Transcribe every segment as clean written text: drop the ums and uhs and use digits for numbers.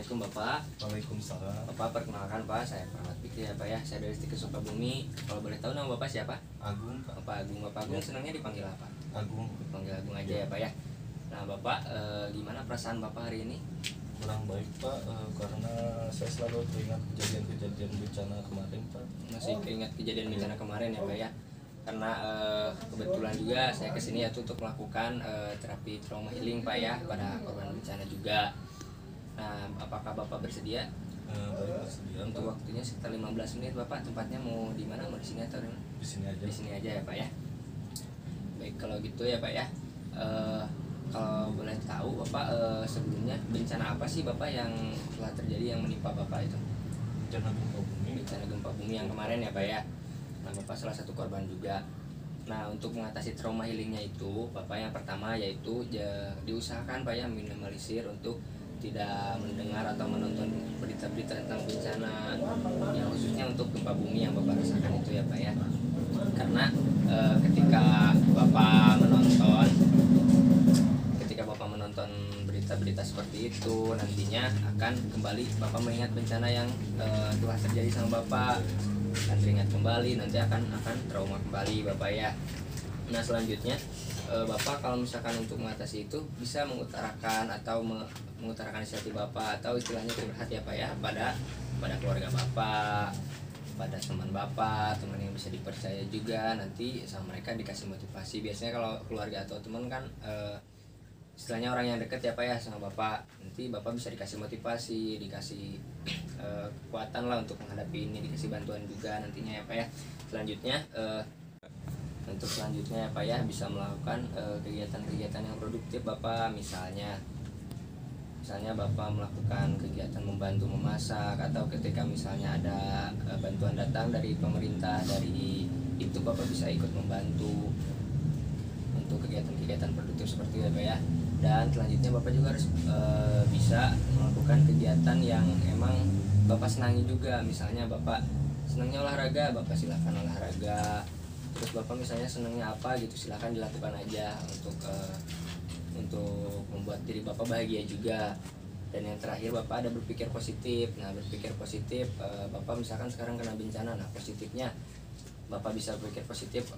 Assalamualaikum Bapak. Waalaikumsalam. Bapak perkenalkan Pak, saya Muhammad Fikri ya Pak ya. Saya dari Stikes Sukabumi. Kalau boleh tahu nama Bapak siapa? Agung, Pak. Bapak Agung. Bapak Agung senangnya dipanggil apa? Agung. Dipanggil Agung aja ya Pak ya. Nah Bapak, gimana perasaan Bapak hari ini? Kurang baik, Pak, karena saya selalu teringat kejadian-kejadian bencana kemarin, Pak. Masih keingat kejadian bencana kemarin ya Pak ya. Karena kebetulan juga saya kesini ya untuk melakukan terapi trauma healing Pak ya pada korban bencana juga. Nah, apakah Bapak bersedia? Baik, bersedia, Untuk Pak. waktunya sekitar 15 menit Bapak. Tempatnya mau di mana? Mau di sini atau di mana? Di sini aja. Di sini aja ya Pak ya. Baik, kalau gitu ya Pak ya. Kalau boleh tahu Bapak, sebelumnya bencana apa sih Bapak yang telah terjadi yang menimpa Bapak itu? Bencana gempa bumi. Bencana gempa bumi yang kemarin ya Pak ya. Nah Bapak salah satu korban juga. Nah untuk mengatasi trauma healingnya itu Bapak yang pertama yaitu diusahakan Pak ya minimalisir untuk tidak mendengar atau menonton berita-berita tentang bencana yang khususnya untuk gempa bumi yang Bapak rasakan itu ya Pak ya. Karena ketika Bapak menonton berita-berita seperti itu, nantinya akan kembali Bapak mengingat bencana yang telah terjadi sama Bapak, dan teringat kembali, nanti akan trauma kembali Bapak ya. Nah selanjutnya Bapak kalau misalkan untuk mengatasi itu bisa mengutarakan atau mengutarakan isi hati Bapak, atau istilahnya curhat ya Pak ya, pada keluarga Bapak, pada teman Bapak, teman yang bisa dipercaya juga, nanti sama mereka dikasih motivasi. Biasanya kalau keluarga atau teman kan istilahnya orang yang dekat ya Pak ya sama Bapak, nanti Bapak bisa dikasih motivasi, dikasih kekuatan lah untuk menghadapi ini, dikasih bantuan juga nantinya ya Pak ya. Selanjutnya untuk selanjutnya ya Pak ya, bisa melakukan kegiatan-kegiatan yang produktif Bapak. Misalnya Bapak melakukan kegiatan membantu memasak, atau ketika misalnya ada bantuan datang dari pemerintah, dari itu Bapak bisa ikut membantu untuk kegiatan-kegiatan produktif seperti itu ya Pak ya. Dan selanjutnya Bapak juga harus bisa melakukan kegiatan yang emang Bapak senangi juga. Misalnya Bapak senangnya olahraga, Bapak silakan olahraga. Terus Bapak misalnya senangnya apa gitu, silahkan dilakukan aja untuk membuat diri Bapak bahagia juga. Dan yang terakhir Bapak ada berpikir positif. Nah berpikir positif, Bapak misalkan sekarang kena bencana, nah positifnya Bapak bisa berpikir positif,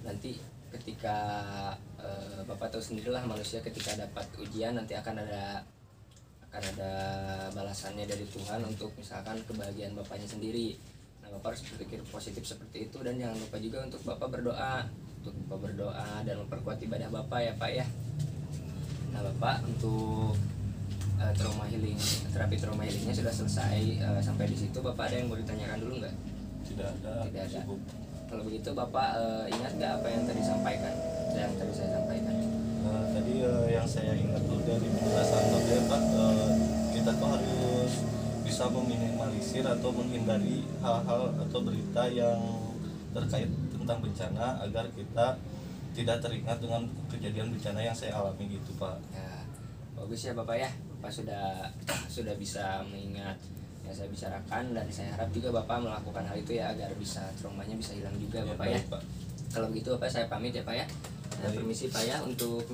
nanti ketika Bapak tahu sendirilah manusia ketika dapat ujian nanti akan ada balasannya dari Tuhan untuk misalkan kebahagiaan Bapaknya sendiri. Nah Bapak harus berpikir positif seperti itu, dan jangan lupa juga untuk Bapak berdoa, dan memperkuat ibadah Bapak ya Pak ya. Nah Bapak untuk terapi trauma healingnya sudah selesai. Sampai di situ Bapak ada yang mau ditanyakan dulu nggak? Tidak ada. Tidak ada. Cukup. Kalau begitu Bapak ingat nggak apa yang tadi sampaikan? Yang tadi saya sampaikan. Tadi yang saya ingat dulu dari penjelasan Bapak ya, Pak, kita tuh harus bisa meminimalisir atau menghindari hal-hal atau berita yang terkait tentang bencana agar kita tidak teringat dengan kejadian bencana yang saya alami gitu Pak. Ya, bagus ya Bapak ya. Bapak sudah bisa mengingat yang saya bicarakan, dan saya harap juga Bapak melakukan hal itu ya agar bisa traumanya bisa hilang juga Bapak ya. Baik, Pak. Kalau begitu Bapak saya pamit ya Pak ya. Nah, permisi Pak ya, untuk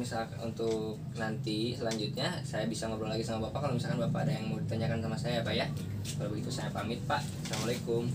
nanti selanjutnya saya bisa ngobrol lagi sama Bapak kalau misalkan Bapak ada yang mau ditanyakan sama saya Pak ya. Kalau begitu saya pamit Pak. Assalamualaikum.